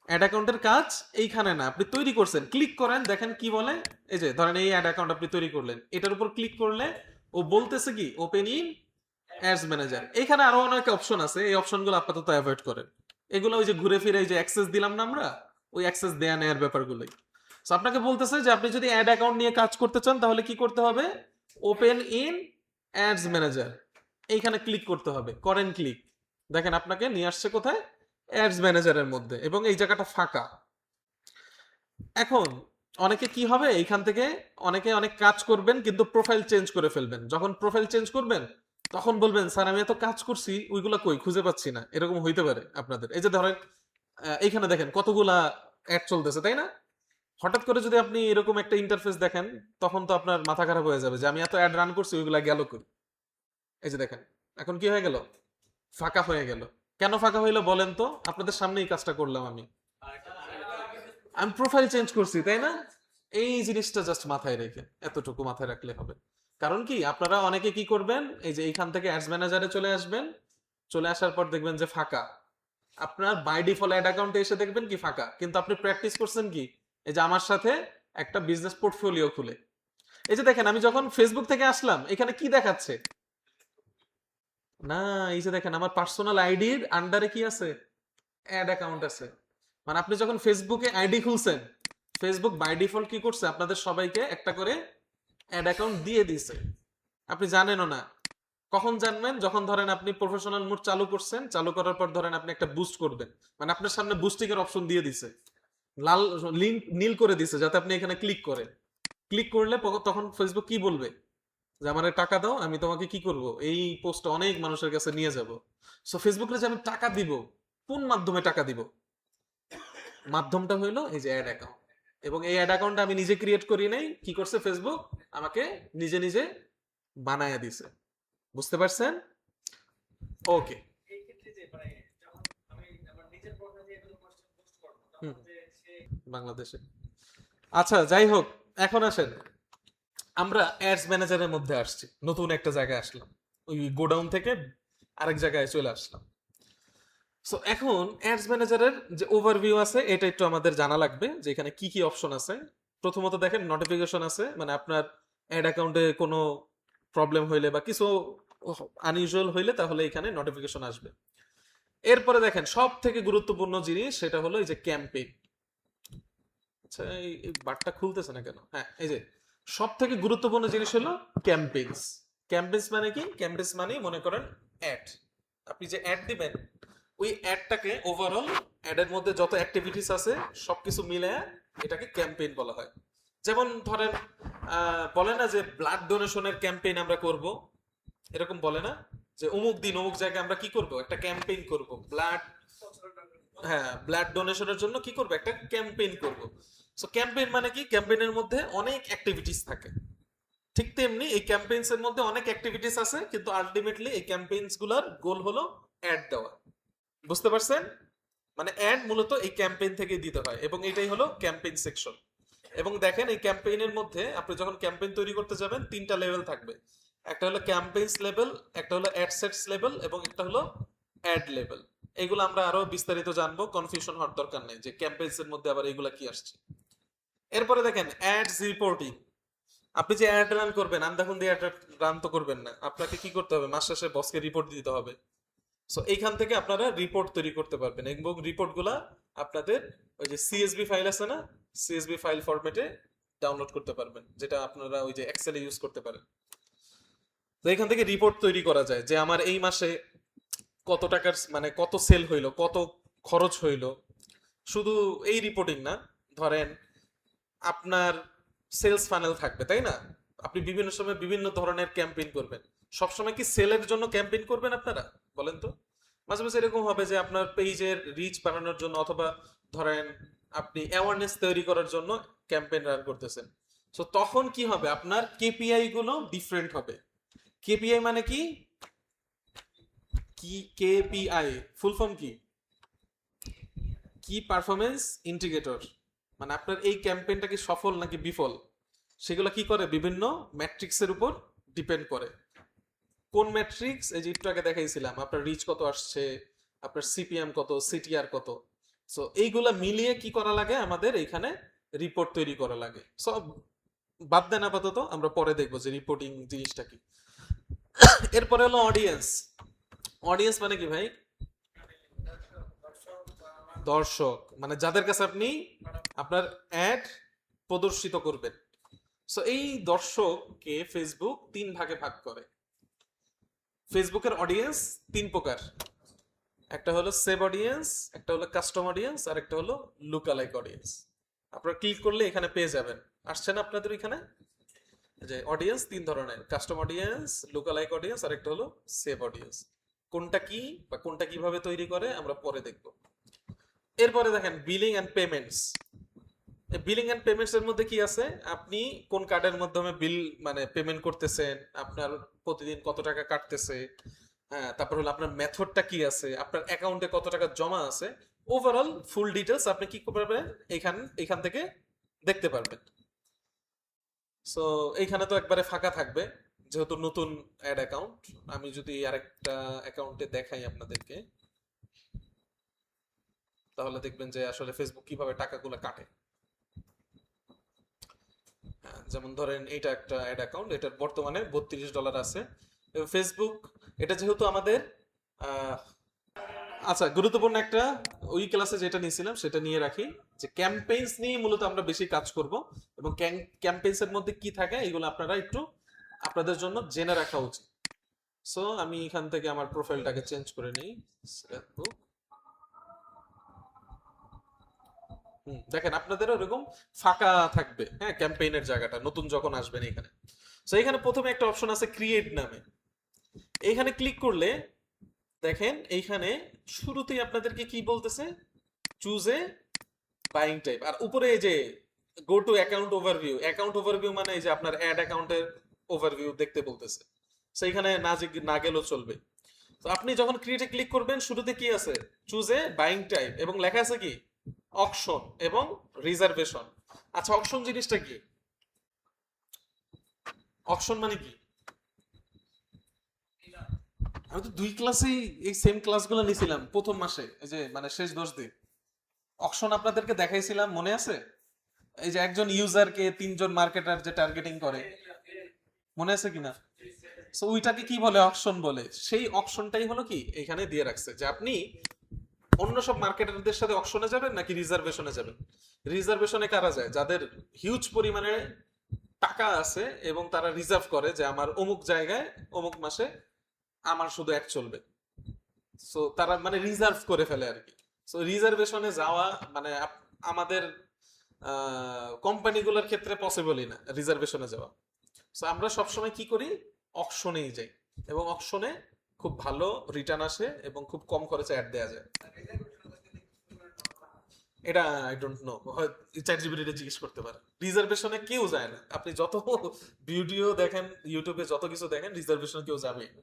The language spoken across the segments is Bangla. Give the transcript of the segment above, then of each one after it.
অ্যাড অ্যাকাউন্টের কাজ এইখানে না, আপনি তৈরি করছেন, ক্লিক করেন, দেখেন কি বলে। এই যে ধরেন এই অ্যাড অ্যাকাউন্ট আপনি তৈরি করলেন, এটার উপর ক্লিক করলে ও বলতেছে কি ওপেন ইন অ্যাডস ম্যানেজার। এখানে আরো অনেক অপশন আছে, এই অপশনগুলো আপাতত অ্যাভয়েড করেন। এগুলো ওই যে ঘুরে ফিরে এই যে অ্যাক্সেস দিলাম না আমরা, ওই অ্যাক্সেস দেয়া নেয়ার ব্যাপারগুলোই। সো আপনাকে বলতেছে যে আপনি যদি অ্যাড অ্যাকাউন্ট নিয়ে কাজ করতে চান তাহলে কি করতে হবে, ওপেন ইন অ্যাডস ম্যানেজার এইখানে ক্লিক করতে হবে। করেন ক্লিক, দেখেন আপনাকে নিয়ে আসছে কোথায়, অ্যাডস ম্যানেজারের মধ্যে, এবং এই জায়গাটা ফাঁকা। এখন অনেকে কি হবে এইখান থেকে, অনেকে অনেক কাজ করবেন কিন্তু প্রোফাইল চেঞ্জ করে ফেলবেন। যখন প্রোফাইল চেঞ্জ করবেন তখন বলবেন স্যার আমি এত কাজ করছি ওইগুলা কই, খুঁজে পাচ্ছি না। এরকম হইতে পারে আপনাদের। এই যে ধরেন এইখানে দেখেন কতগুলা অ্যাড চলতেছে, তাই না? হঠাৎ করে যদি আপনি এরকম একটা ইন্টারফেস দেখেন তখন তো আপনার মাথা খারাপ হয়ে যাবে যে আমি এত অ্যাড রান করছি ওইগুলা গেল কই। এই যে দেখেন এখন কি হয়ে গেল, ফাঁকা হয়ে গেল। কেন ফাঁকা হইলো বলেন তো? আপনাদের সামনে এই কাজটা করলাম আমি, আমি প্রোফাইল চেঞ্জ করছি, তাই না? এই জিনিসটা জাস্ট মাথায় রেখে, এতটুকু মাথায় রাখলে হবে। কারণ কি আপনারা অনেকে কি করবেন, এই যে এইখান থেকে অ্যাডস ম্যানেজারে চলে আসবেন, চলে আসার পর দেখবেন যে ফাঁকা। আপনার বাই ডিফল্ট অ্যাড অ্যাকাউন্টে এসে দেখবেন কি ফাঁকা, কিন্তু আপনি প্র্যাকটিস করছেন কি, এই যে আমার সাথে একটা বিজনেস পোর্টফোলিও খুলে। এই যে দেখেন আমি যখন ফেসবুক থেকে আসলাম এখানে কি দেখাচ্ছে, না এই যে দেখেন আমার পার্সোনাল আইডির আন্ডারে কি আছে, অ্যাড অ্যাকাউন্ট আছে। মানে আপনি যখন ফেসবুকে আইডি খুলছেন, ফেসবুক বাই ডিফল্ট কি করছে, আপনাদের সবাইকে একটা করে অ্যাড অ্যাকাউন্ট দিয়ে দিছে। আপনি জানেনও না। কখন জানবেন, যখন ধরেন আপনি প্রফেশনাল মোড চালু করছেন, চালু করার পর ধরেন আপনি একটা বুস্ট করবেন, মানে আপনার সামনে বুস্টিং এর অপশন দিয়ে দিছে, লাল লিঙ্ক নীল করে দিছে যাতে আপনি এখানে ক্লিক করেন। ক্লিক করলে তখন ফেসবুক কি বলবে, যে আমার টাকা দাও, আমি তোমাকে কি করব, এই পোস্ট অনেক মানুষের কাছে নিয়ে যাব। সো ফেসবুকে যে আমি টাকা দিব, কোন মাধ্যমে টাকা দিব, মাধ্যমটা হইলো এই যে অ্যাড অ্যাকাউন্ট। এবং এই অ্যাড অ্যাকাউন্ট আমি নিজে ক্রিয়েট করি নাই, কি করছে ফেসবুক আমাকে নিজে নিজে বানায়া দিছে। বুঝতে পারছেন? ওকে। হুম, বাংলাদেশে। আচ্ছা যাই হোক, এখন আসেন আমরা অ্যাডস ম্যানেজারের মধ্যে আসছি, নতুন একটা জায়গায় আসলাম, ওই গোডাউন থেকে আরেক জায়গায় চলে আসলাম। সো এখন অ্যাডস ম্যানেজারের যে ওভারভিউ আছে এটা একটু আমাদের জানা লাগবে, যে এখানে কি কি অপশন আছে। প্রথমত দেখেন নোটিফিকেশন আছে, মানে আপনার অ্যাড অ্যাকাউন্টে কোনো প্রবলেম হইলে বা কিছু আনইউজুয়াল হইলে তাহলে এখানে নোটিফিকেশন আসবে। এরপরে দেখেন সব থেকে গুরুত্বপূর্ণ জিনিস সেটা হলো এই যে ক্যাম্পেইন। আচ্ছা এই বারটা খুলতেছে না কেন, হ্যাঁ এই যে সব থেকে গুরুত্বপূর্ণ জিনিস হলো ক্যাম্পেইনস। ক্যাম্পেইনস মানে কি, ক্যাম্পেইনস মানে মনে করেন অ্যাড, আপনি যে অ্যাড দিবেন ওই অ্যাডটাকে ওভারঅল, অ্যাডের মধ্যে যত অ্যাক্টিভিটিস আছে সবকিছু মিলে এটাকে ক্যাম্পেইন বলা হয়। যেমন ধরেন বলে না যে ব্লাড ডোনেশনের ক্যাম্পেইন আমরা করব, এরকম বলে না যে অমুক দিন অমুক জায়গায় আমরা কি করব, একটা ক্যাম্পেইন করব ব্লাড, হ্যাঁ ব্লাড ডোনেশনের জন্য কি করব, একটা ক্যাম্পেইন করব। সো ক্যাম্পেইন মানে কি, ক্যাম্পেইনের মধ্যে অনেক অ্যাক্টিভিটিস থাকে। ঠিক তেমনি এই ক্যাম্পেইনস এর মধ্যে অনেক অ্যাক্টিভিটিস আছে, কিন্তু আলটিমেটলি এই ক্যাম্পেইনস গুলার গোল হলো অ্যাড দেওয়া। বুঝতে পারছেন? মানে অ্যাড মূলত এই ক্যাম্পেইন থেকে দিতে হয়, এবং এটাই হলো ক্যাম্পেইন সেকশন। এবং দেখেন এই ক্যাম্পেইনের মধ্যে আপনি যখন ক্যাম্পেইন তৈরি করতে যাবেন তিনটা লেভেল থাকবে, একটা হলো ক্যাম্পেইনস লেভেল, একটা হলো অ্যাডসেটস লেভেল, এবং একটা হলো অ্যাড লেভেল। এগুলো আমরা আরো বিস্তারিত জানবো, কনফিউশন হওয়ার দরকার নেই যে ক্যাম্পেইনস এর মধ্যে আবার এগুলা কি আসছে। এরপরে দেখেন অ্যাডস রিপোর্টিং। আপনি যে অ্যাড রান করবেন, আন্দাকুন দিয়ে অ্যাড রান তো করবেন না, আপনাকে কি করতে হবে, মাস শেষে বসকে রিপোর্ট দিতে হবে। সো এইখান থেকে আপনারা রিপোর্ট তৈরি করতে পারবেন, এবং রিপোর্টগুলা আপনাদের ওই যে সিএসভি ফাইল আছে না, সিএসভি ফাইল ফরম্যাটে ডাউনলোড করতে পারবেন, যেটা আপনারা ওই যে এক্সেলে ইউজ করতে পারেন। তো এখান থেকে রিপোর্ট তৈরি করা যায় যে আমার এই মাসে কত টাকার মানে কত সেল হইলো, কত খরচ হইলো। শুধু এই রিপোর্টিং না, ধরেন আপনার সেলস ফানেল থাকবে, তাই না? আপনি বিভিন্ন সময় বিভিন্ন ধরনের ক্যাম্পেইন করবেন। সবসময় কি সেলের জন্য ক্যাম্পেইন করবেন আপনারা, বলেন তো? মাঝে মাঝে এরকম হবে যে আপনার পেজের রিচ বাড়ানোর জন্য, অথবা ধরেন আপনি অ্যাওয়ারনেস তৈরি করার জন্য ক্যাম্পেইন রান করতেছেন। সো তখন কি হবে, আপনার কেপিআই গুলো ডিফারেন্ট হবে। কেপিআই মানে কি, কি কেপিআই ফুল ফর্ম কি, কি পারফরমেন্স ইন্ডিকেটর। মানে আপনার এই ক্যাম্পেইনটা কি সফল নাকি বিফল, সেগুলো কি করে বিভিন্ন ম্যাট্রিক্সের উপর ডিপেন্ড করে। কোন ম্যাট্রিক্স, এই যে একটু আগে দেখাইছিলাম, আপনার রিচ কত আসছে, আপনার সিপিএম কত, সিটিআর কত, সো এইগুলা মিলিয়ে কি করা লাগে, আমাদের এখানে রিপোর্ট তৈরি করা লাগে। সব বাদ দেন আপাতত, আমরা পরে দেখবো যে রিপোর্টিং জিনিসটা কি। এরপরে হলো অডিয়েন্স। অডিয়েন্স মানে কি ভাই? দর্শক, মানে যাদের কাছে আপনি আপনার অ্যাড প্রদর্শিত করবেন। সো এই দর্শককে ফেসবুক তিন ভাগে ভাগ করে। ফেসবুকের অডিয়েন্স তিন প্রকার, একটা হলো সেভ অডিয়েন্স, একটা হলো কাস্টম অডিয়েন্স, আর একটা হলো লুকালাইক অডিয়েন্স। আপনারা ক্লিক করলে এখানে পেয়ে যাবেন, আসছে না আপনাদের এখানে যে অডিয়েন্স তিন ধরনের, কাস্টম অডিয়েন্স, লুকালাইক অডিয়েন্স, আর একটা হলো সেভ অডিয়েন্স। কোনটা কি বা কোনটা কিভাবে তৈরি করে আমরা পরে দেখব। এরপরে দেখেন billing and payments. Billing and payments এর মধ্যে কি আছে, আপনি কোন কার্ডের মাধ্যমে বিল মানে পেমেন্ট করতেছেন, আপনার প্রতিদিন কত টাকা কাটতেছে, হ্যাঁ, তারপর হলো আপনার মেথডটা কি আছে, আপনার অ্যাকাউন্টে কত টাকা জমা আছে, ওভারঅল ফুল ডিটেলস আপনি কি করবেন এখান থেকে দেখতে পারবেন। সো এইখানে তো একবারে ফাঁকা থাকবে যেহেতু নতুন অ্যাড অ্যাকাউন্ট। আমি যদি আরেকটা অ্যাকাউন্টে দেখাই আপনাদেরকে, তাহলে দেখবেন যে আসলে ফেসবুক কিভাবে টাকাগুলো কাটে। হ্যাঁ, যেমন ধরেন এইটা একটা অ্যাড অ্যাকাউন্ট, এটার বর্তমানে $32 আছে। ফেসবুক এটা যেহেতু আমাদের আহ, আচ্ছা, গুরুত্বপূর্ণ একটা ওই ক্লাসে যেটা নিয়েছিলাম সেটা নিয়ে রাখি, যে ক্যাম্পেইনস নিয়ে মূলত আমরা বেশি কাজ করব, এবং ক্যাম্পেইনস এর মধ্যে কি থাকে এগুলো আপনারা একটু আপনাদের জন্য জেনে রাখা উচিত। সো আমি এখান থেকে আমার প্রোফাইলটাকে চেঞ্জ করে নিই। দেখেন আপনাদেরও এরকম ফাঁকা থাকবে, হ্যাঁ, ক্যাম্পেইনের জায়গাটা নতুন যখন আসবেন এখানে। সো এখানে প্রথমে একটা অপশন আছে ক্রিয়েট নামে, এইখানে ক্লিক করলে দেখেন এইখানে শুরুতেই আপনাদেরকে কি বলতেছে, চুজ এ বাইং টাইপ, আর উপরে এই যে go to account overview. Account overview মানে এই যে আপনার অ্যাড অ্যাকাউন্টের ওভারভিউ দেখতে বলতেছে। সেইখানে না গেলেও চলবে। তো আপনি যখন ক্রিয়েটে ক্লিক করবেন শুরুতে কি আছে, চুজ এ বাইং টাইপ, এবং লেখা আছে কি অকশন এবং রিজার্ভেশন। আচ্ছা, অকশন জিনিসটা কি? অকশন মানে কি? আমি তো দুই ক্লাসেই এই সেম ক্লাসগুলো নিছিলাম প্রথম মাসে, এই যে মানে শেষ 10 দিন অকশন আপনাদেরকে দেখাইছিলাম, মনে আছে? এই যে একজন ইউজারকে তিনজন মার্কেটার যে টার্গেটিং করে, মনে আছে কিনা? সো ওইটাকে কি বলে, অকশন বলে। সেই অকশনটাই হলো কি এখানে দিয়ে রাখছে, যে আপনি অন্য সব মার্কেটারদের সাথে অকশনে যাবেন নাকি রিজার্ভেশনে যাবেন। রিজার্ভেশনে কারা যায়, যাদের হিউজ পরিমাণে টাকা আছে এবং তারা রিজার্ভ করে যে আমার অমুক জায়গায় অমুক মাসে আমার শুধু অ্যাড চলবে। সো তারা মানে রিজার্ভ করে ফেলে আর কি। সো রিজার্ভেশনে যাওয়া মানে আমাদের কোম্পানিগুলোর ক্ষেত্রে পসিবলই না রিজার্ভেশনে যাওয়া। সো আমরা সবসময় কি করি, অকশনেই যাই, এবং অকশনে খুব ভালো রিটার্ন আসে এবং খুব কম খরচে অ্যাড দেওয়া যায়। এটা আই ডোন্ট নো, চ্যাট জিপিটিতে জিজ্ঞেস করতে পারেন। রিজার্ভেশনে কেউ যায় না, আপনি যত ভিডিও দেখেন ইউটিউবে, যত কিছু দেখেন, রিজার্ভেশনে কেউ যাবেই না।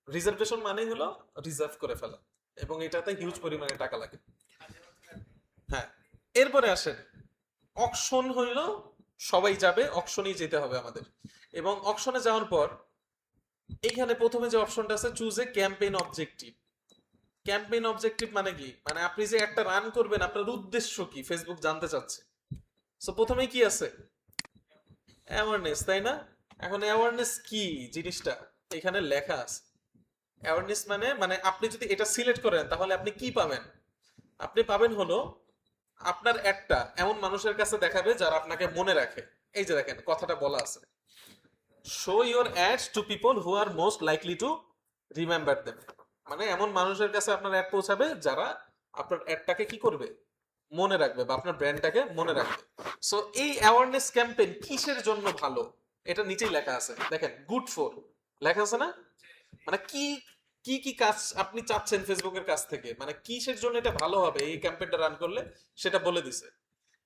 রিজার্ভেশন মানেই হলো রিজার্ভ করে ফেলা, এবং এটাতে হিউজ পরিমাণে টাকা লাগে। হ্যাঁ, এরপরে আসেন অকশন হইল, সবাই যাবে অকশনেই যেতে হবে আমাদের। এবং অকশনে যাওয়ার পর এইখানে প্রথমে যে অপশনটা আছে choose a campaign objective. Campaign objective মানে কি, মানে আপনি যে একটা রান করবেন আপনার উদ্দেশ্য কি ফেসবুক জানতে চাচ্ছে। সো প্রথমেই কি আছে, অ্যাওয়ারনেস, তাই না? এখন অ্যাওয়ারনেস কি জিনিসটা এখানে লেখা আছে। অ্যাওয়ারনেস মানে মানে আপনি যদি এটা সিলেক্ট করেন তাহলে আপনি কি পাবেন, আপনি পাবেন হলো আপনার অ্যাডটা এমন মানুষের কাছে দেখাবে যারা আপনাকে মনে রাখে। এই যে দেখেন কথাটা বলা আছে, show your ads to people who are most likely to remember them. মানে এমন মানুষের কাছে আপনার অ্যাড পৌঁছাবে যারা আপনার অ্যাডটাকে কি করবে, মনে রাখবে, বা আপনার ব্র্যান্ডটাকে মনে রাখবে। সো এই অ্যাওয়ারনেস ক্যাম্পেইন কিসের জন্য ভালো, এটা নিচেই লেখা আছে, দেখেন গুড ফর লেখা আছে না, মানে কি কি কি কাজ আপনি চাচ্ছেন ফেসবুকের কাছ থেকে, মানে কিসের জন্য এটা ভালো হবে এই ক্যাম্পেইনটা রান করলে সেটা বলে দিছে।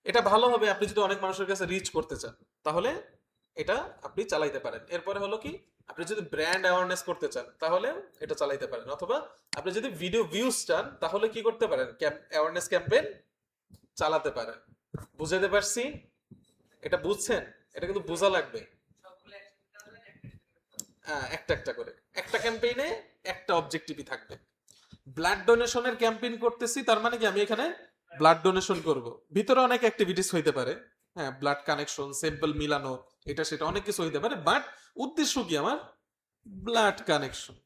এটা ভালো হবে আপনি যদি অনেক মানুষের কাছে রিচ করতে চান, তাহলে এটা আপনি চালাইতে পারেন। এরপরে হলো কি, আপনি যদি ব্র্যান্ড অ্যাওয়ারনেস করতে চান তাহলে এটা চালাইতে পারেন, অথবা আপনি যদি ভিডিও ভিউজ চান তাহলে কি করতে পারেন, অ্যাওয়ারনেস ক্যাম্পেইন চালাতে পারেন। বুঝাতে পারছি? এটা বুঝছেন? এটা কিন্তু বোঝা লাগবে। একটা একটা করে, একটা ক্যাম্পেইনে একটা অবজেক্টিভই থাকবে। ব্লাড ডোনেশনের ক্যাম্পেইন করতেছি, তার মানে কি আমি এখানে ব্লাড ডোনেশন করব। ভিতরে অনেক অ্যাক্টিভিটিস হইতে পারে, হ্যাঁ, ব্লাড কানেকশন, স্যাম্পল মিলানো, এটা সেটা অনেক কিছু হইতে পারে, বাট উদ্দেশ্য কি আমার? Blood connection.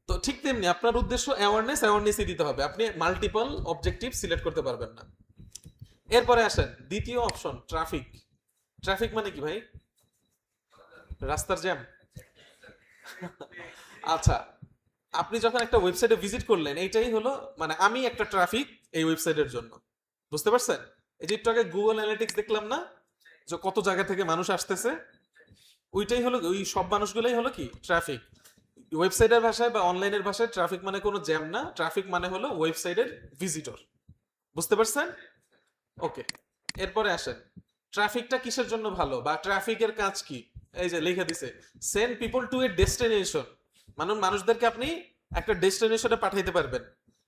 তো ঠিক তেমনি আপনার উদ্দেশ্য অ্যাওয়ারনেসই দিতে হবে, আপনি মাল্টিপল অবজেক্টিভ সিলেক্ট করতে পারবেন না। এরপরে আসেন দ্বিতীয় অপশন, ট্রাফিক। ট্রাফিক মানে কি ভাই? রাস্তার জ্যাম? আচ্ছা, আপনি যখন একটা ওয়েবসাইটে ভিজিট করলেন, এইটাই হলো মানে আমি একটা ট্রাফিক এই ওয়েবসাইটের জন্য, বুঝতে পারছেন? এই যে একটু আগে গুগল অ্যানালিটিক্স দেখলাম না, যে কত জায়গা থেকে মানুষ আসতেছে, ওইটাই হলো, ওই সব মানুষগুলোই হলো কি ট্রাফিক। ওয়েবসাইটের ভাষায় বা অনলাইনের ভাষায় ট্রাফিক মানে কোনো জ্যাম না, ট্রাফিক মানে হলো ওয়েবসাইটের ভিজিটর, বুঝতে পারছেন? ওকে, এরপরে আসেন ট্রাফিকটা কিসের জন্য ভালো বা ট্রাফিকের কাজ কি। এই যে লিখে দিছে, send people to A destination, মানে মানুষদেরকে আপনি একটা ডেস্টিনেশনে পাঠাইতে পারবেন,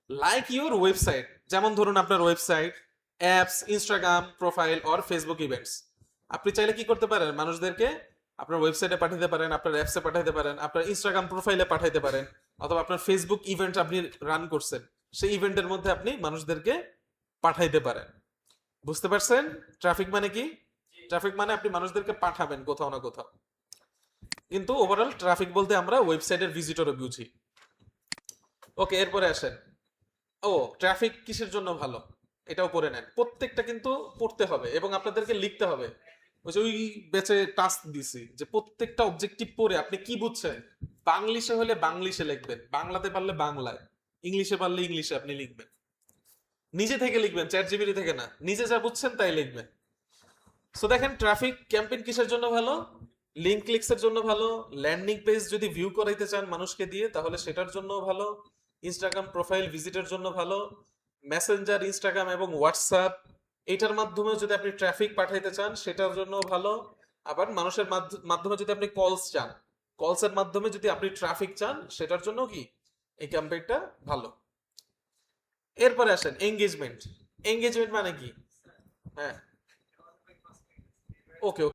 লাইক ইউর ওয়েবসাইট, যেমন ধরুন আপনার website, apps, Instagram profile or Facebook events. আপনি চাইলে কি করতে পারেন? মানুষদেরকে আপনার ওয়েবসাইটে পাঠাতে পারেন, আপনার অ্যাপসে পাঠাতে পারেন, আপনার ইনস্টাগ্রাম প্রোফাইলে পাঠাতে পারেন, অথবা আপনার ফেসবুক ইভেন্ট আপনি রান করছেন, সেই ইভেন্টের মধ্যে আপনি মানুষদেরকে পাঠাইতে পারেন, বুঝতে পারছেন? ট্রাফিক মানে কি? ট্রাফিক মানে আপনি মানুষদেরকে পাঠাবেন কোথাও না কোথাও, কিন্তু ওভারঅল ট্রাফিক বলতে আমরা ওয়েবসাইটের ভিজিটরও বুঝি। ওকে, এরপরে আসেন, ও ট্রাফিক কিসের জন্য ভালো এটাও পড়ে নেন, প্রত্যেকটা কিন্তু পড়তে হবে এবং আপনাদেরকে লিখতে হবে। ওই যে ওই বেচে টাস্ক দিছি যে প্রত্যেকটা অবজেক্টিভ পড়ে আপনি কি বুঝছেন, বাংলিশে হলে বাংলিশে লিখবেন, বাংলাতে পারলে বাংলায়, ইংলিশে পারলে ইংলিশে আপনি লিখবেন, নিজে থেকে লিখবেন, চ্যাট জিপিটি থেকে না, নিজে যা বুঝছেন তাই লিখবেন। সো দেখেন ট্রাফিক ক্যাম্পেইন কিসের জন্য ভালো? লিঙ্ক ক্লিকসের জন্য ভালো, ল্যান্ডিং পেজ যদি ভিউ করাইতে চান মানুষকে দিয়ে তাহলে সেটার জন্য ভালো, ইনস্টাগ্রাম প্রোফাইল ভিজিটের জন্য ভালো, মেসেঞ্জার, ইনস্টাগ্রাম এবং হোয়াটসঅ্যাপ এটার মাধ্যমে যদি আপনি ট্রাফিক পাঠাইতে চান সেটার জন্য ভালো, আবার মানুষের মাধ্যমে যদি আপনি কলস চান, কলসের মাধ্যমে যদি আপনি ট্রাফিক চান সেটার জন্য কি এই ক্যাম্পেইনটা ভালো। এরপরে আসেন এঙ্গেজমেন্ট। এঙ্গেজমেন্ট মানে কি? হ্যাঁ, ওকে।